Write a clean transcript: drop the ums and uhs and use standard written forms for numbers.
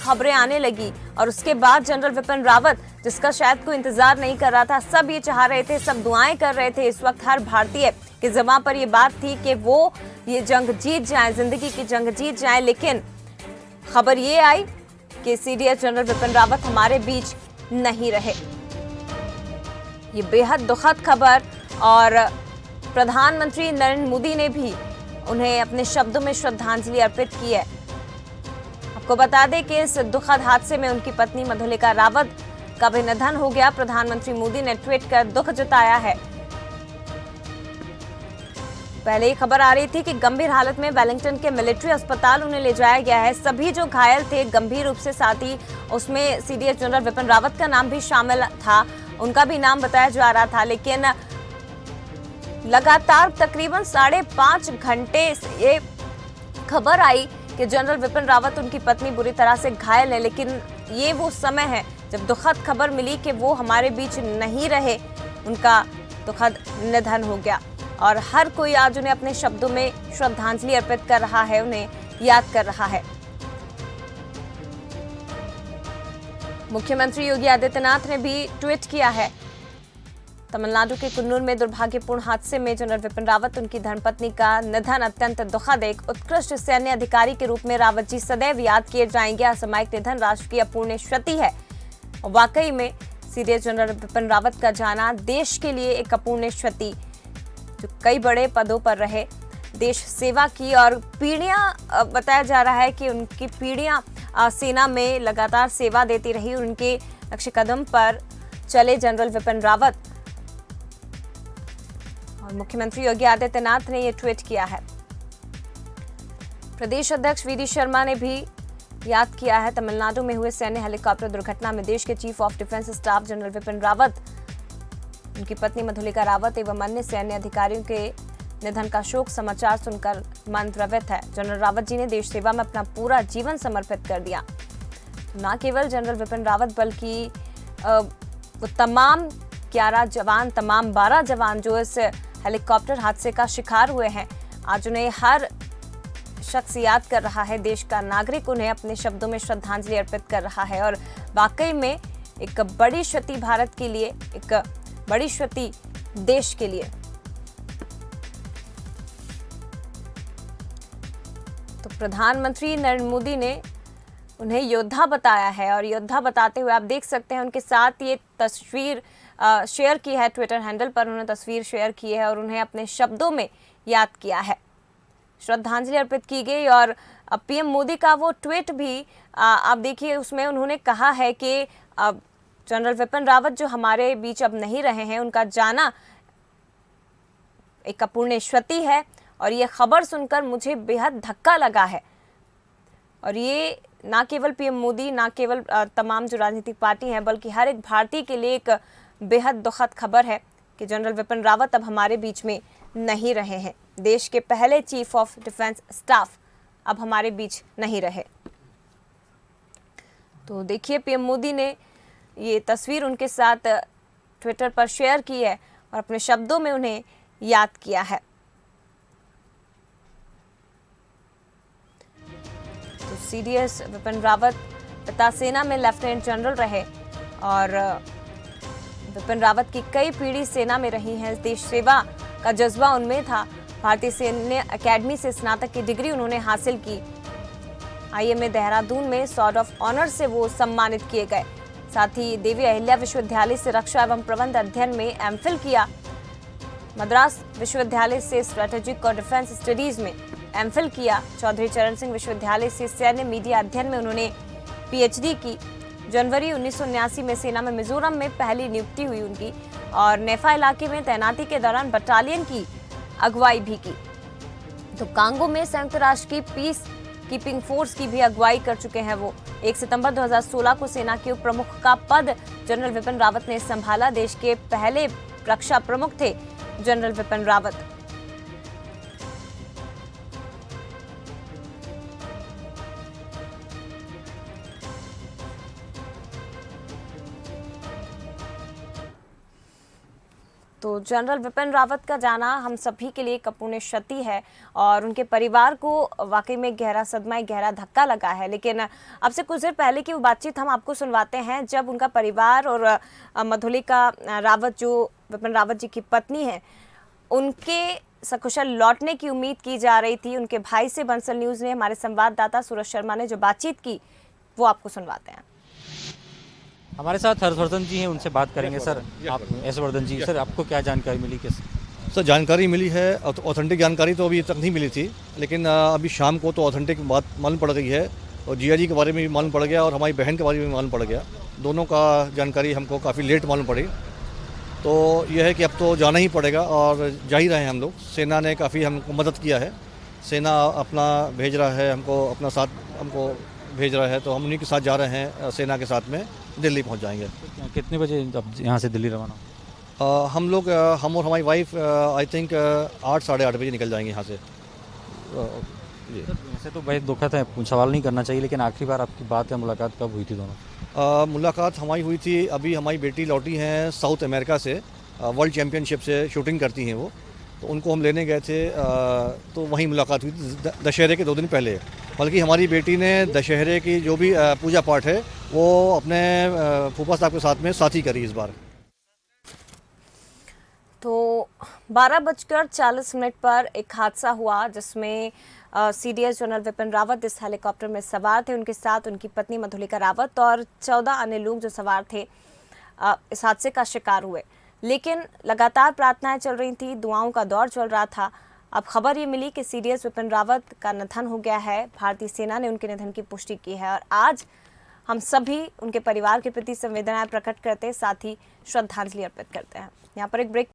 खबरें आने लगी और उसके बाद जनरल विपिन रावत, जिसका शायद कोई इंतजार नहीं कर रहा था, सब ये चाह रहे थे, सब दुआएं कर रहे थे इस वक्त हर भारतीय की ज़बान पर ये बात थी कि वो ये जंग जीत जाए, जिंदगी की जंग जीत जाए। लेकिन खबर ये आई कि सीडीएस जनरल विपिन रावत हमारे बीच नहीं रहे। ये बेहद दुखद खबर, और प्रधानमंत्री नरेंद्र मोदी ने भी उन्हें अपने शब्दों में श्रद्धांजलि अर्पित की है। आपको बता दें कि इस दुखद हादसे में उनकी पत्नी मधुलिका रावत का भी निधन हो गया। प्रधानमंत्री मोदी ने ट्वीट कर दुख जताया है। पहले ही खबर आ रही थी कि गंभीर हालत में वेलिंगटन के मिलिट्री अस्पताल उन्हें ले जाया गया है। सभी जो घायल थे गंभीर रूप से, साथ ही उसमें सीडीएस जनरल विपिन रावत का नाम भी शामिल था, उनका भी नाम बताया जा रहा था। लेकिन लगातार तकरीबन 5.5 घंटे ये खबर आई कि जनरल विपिन रावत, उनकी पत्नी बुरी तरह से घायल है। लेकिन ये वो समय है जब दुखद खबर मिली कि वो हमारे बीच नहीं रहे, उनका दुखद निधन हो गया। और हर कोई आज उन्हें अपने शब्दों में श्रद्धांजलि अर्पित कर रहा है, उन्हें याद कर रहा है। मुख्यमंत्री योगी आदित्यनाथ ने भी ट्वीट किया है। तमिलनाडु के कुन्नूर में दुर्भाग्यपूर्ण हादसे में जनरल विपिन रावत, उनकी धर्मपत्नी का निधन अत्यंत दुखद। एक उत्कृष्ट सैन्य अधिकारी के रूप में रावत जी सदैव याद किए जाएंगे। असामयिक निधन राष्ट्र की अपूर्णीय क्षति है। वाकई में सीडीएस जनरल विपिन रावत का जाना देश के लिए एक अपूर्णीय क्षति, जो कई बड़े पदों पर रहे, देश सेवा की, और पीढ़ियां, बताया जा रहा है कि उनकी पीढ़ियां सेना में लगातार सेवा देती रही। उनके नक्श कदम पर चले जनरल विपिन रावत। और मुख्यमंत्री योगी आदित्यनाथ ने यह ट्वीट किया है। प्रदेश अध्यक्ष वीडी शर्मा ने भी याद किया है। तमिलनाडु में हुए सैन्य हेलीकॉप्टर दुर्घटना में देश के chief of defence staff general Vipin Rawat, उनकी पत्नी मधुलिका रावत एवं अन्य सैन्य अधिकारियों के निधन का शोक समाचार सुनकर मन द्रवित है। जनरल रावत जी ने देश सेवा में अपना पूरा जीवन समर्पित कर दिया। न केवल जनरल विपिन रावत बल्कि वो तमाम 11 जवान, तमाम 12 जवान जो इस हेलीकॉप्टर हादसे का शिकार हुए हैं, आज उन्हें हर शख्स याद कर रहा है। देश का नागरिक उन्हें अपने शब्दों में श्रद्धांजलि अर्पित कर रहा है। और वाकई में एक बड़ी क्षति भारत के लिए, एक बड़ी क्षति देश के लिए। तो प्रधानमंत्री नरेंद्र मोदी ने उन्हें योद्धा बताया है, और योद्धा बताते हुए आप देख सकते हैं उनके साथ ये तस्वीर शेयर की है। ट्विटर हैंडल पर उन्होंने तस्वीर शेयर की है और उन्हें अपने शब्दों में याद किया है, श्रद्धांजलि अर्पित की गई। और पीएम मोदी का वो ट्वीट भी आप देखिए, उसमें उन्होंने कहा है कि जनरल विपिन रावत जो हमारे बीच अब नहीं रहे हैं, उनका जाना एक अपूर्णीय क्षति है। और ये खबर सुनकर मुझे बेहद धक्का लगा है। और ये ना केवल पीएम मोदी, ना केवल तमाम जो राजनीतिक पार्टी हैं, बल्कि हर एक भारतीय के लिए एक बेहद दुखद खबर है कि जनरल विपिन रावत अब हमारे बीच में नहीं रहे हैं। देश के पहले चीफ ऑफ डिफेंस स्टाफ अब हमारे बीच नहीं रहे। तो देखिए, पीएम मोदी ने ये तस्वीर उनके साथ ट्विटर पर शेयर की है और अपने शब्दों में उन्हें याद किया है। तो सीडीएस विपिन रावत पिता सेना में लेफ्टिनेंट जनरल रहे, और विपिन रावत की कई पीढ़ी सेना में रही हैं। देश सेवा का जज्बा उनमें था। भारतीय सैन्य अकेडमी से स्नातक की डिग्री उन्होंने हासिल की। आईएमए देहरादून में सॉर्ड ऑफ ऑनर से वो सम्मानित किए गए। साथ ही देवी अहिल्या विश्वविद्यालय से रक्षा एवं प्रबंध अध्ययन में एमफिल किया। मद्रास विश्वविद्यालय से स्ट्रेटेजिक और डिफेंस स्टडीज में एमफिल किया। चौधरी चरण सिंह विश्वविद्यालय से सैन्य मीडिया अध्ययन में उन्होंने पीएचडी की। जनवरी 1979 में सेना में मिजोरम में पहली नियुक्ति हुई उनकी, और नेफा इलाके में तैनाती के दौरान बटालियन की अगुवाई भी की। तो कांगो में संयुक्त राष्ट्र की पीस कीपिंग फोर्स की भी अगुवाई कर चुके हैं वो। 1 सितंबर 2016 को सेना के उप प्रमुख का पद जनरल विपिन रावत ने संभाला। देश के पहले रक्षा प्रमुख थे जनरल विपिन रावत। तो जनरल विपिन रावत का जाना हम सभी के लिए एक अपूर्णीय क्षति है और उनके परिवार को वाकई में गहरा सदमा, एक गहरा धक्का लगा है। लेकिन अब से कुछ देर पहले की वो बातचीत हम आपको सुनवाते हैं, जब उनका परिवार और मधुलिका रावत, जो विपिन रावत जी की पत्नी है, उनके सकुशल लौटने की उम्मीद की जा रही थी। उनके भाई से बंसल न्यूज़ ने, हमारे संवाददाता सूरज शर्मा ने जो बातचीत की वो आपको सुनवाते हैं। हमारे साथ हर्षवर्धन जी हैं, उनसे बात करेंगे। सर, आप हर्षवर्धन जी, सर आपको क्या जानकारी मिली? कैसे? सर, जानकारी मिली है, ऑथेंटिक जानकारी तो अभी तक नहीं मिली थी, लेकिन अभी शाम को तो ऑथेंटिक बात मालूम पड़ गई है और जिया जी के बारे में भी मालूम पड़ गया और हमारी बहन के बारे में भी मालूम पड़ गया। दोनों का जानकारी हमको काफ़ी लेट मालूम पड़ी। तो यह है कि अब तो जाना ही पड़ेगा और जा ही रहे हैं हम लोग। सेना ने काफ़ी हमको मदद किया है, सेना अपना भेज रहा है, हमको अपना साथ हमको भेज रहा है, तो हम उन्हीं के साथ जा रहे हैं। सेना के साथ में दिल्ली पहुंच जाएंगे। कितने बजे अब यहाँ से दिल्ली रवाना? हम लोग, हम और हमारी वाइफ आई थिंक 8 साढ़े 8 बजे निकल जाएंगे यहाँ से। वैसे तो भाई दुखद है, सवाल नहीं करना चाहिए, लेकिन आखिरी बार आपकी बात या मुलाकात कब हुई थी दोनों? मुलाकात हमारी हुई थी, अभी हमारी बेटी लौटी हैं साउथ अमेरिका से, वर्ल्ड चैम्पियनशिप से शूटिंग करती हैं वो, तो उनको हम लेने गए थे। तो वहीं मुलाकात हुई थी दशहरे के 2 दिन पहले। बल्कि हमारी बेटी ने दशहरे की जो भी पूजा पाठ है वो अपने फूफा साहब के साथ में साथी करी इस बार। तो 12:40 पर एक हादसा हुआ जिसमें सीडीएस जनरल विपिन रावत इस हेलीकॉप्टर में सवार थे। उनके साथ उनकी पत्नी मधुलिका रावत और 14 अन्य लोग जो सवार थे इस हादसे का शिकार हुए। लेकिन लगातार प्रार्थनाएं चल रही थी, दुआओं का दौर चल रहा था। अब खबर ये मिली कि सीडीएस विपिन रावत का निधन हो गया है। भारतीय सेना ने उनके निधन की पुष्टि की है और आज हम सभी उनके परिवार के प्रति संवेदनाएं प्रकट करते, साथ ही श्रद्धांजलि अर्पित करते हैं। यहाँ पर एक ब्रेक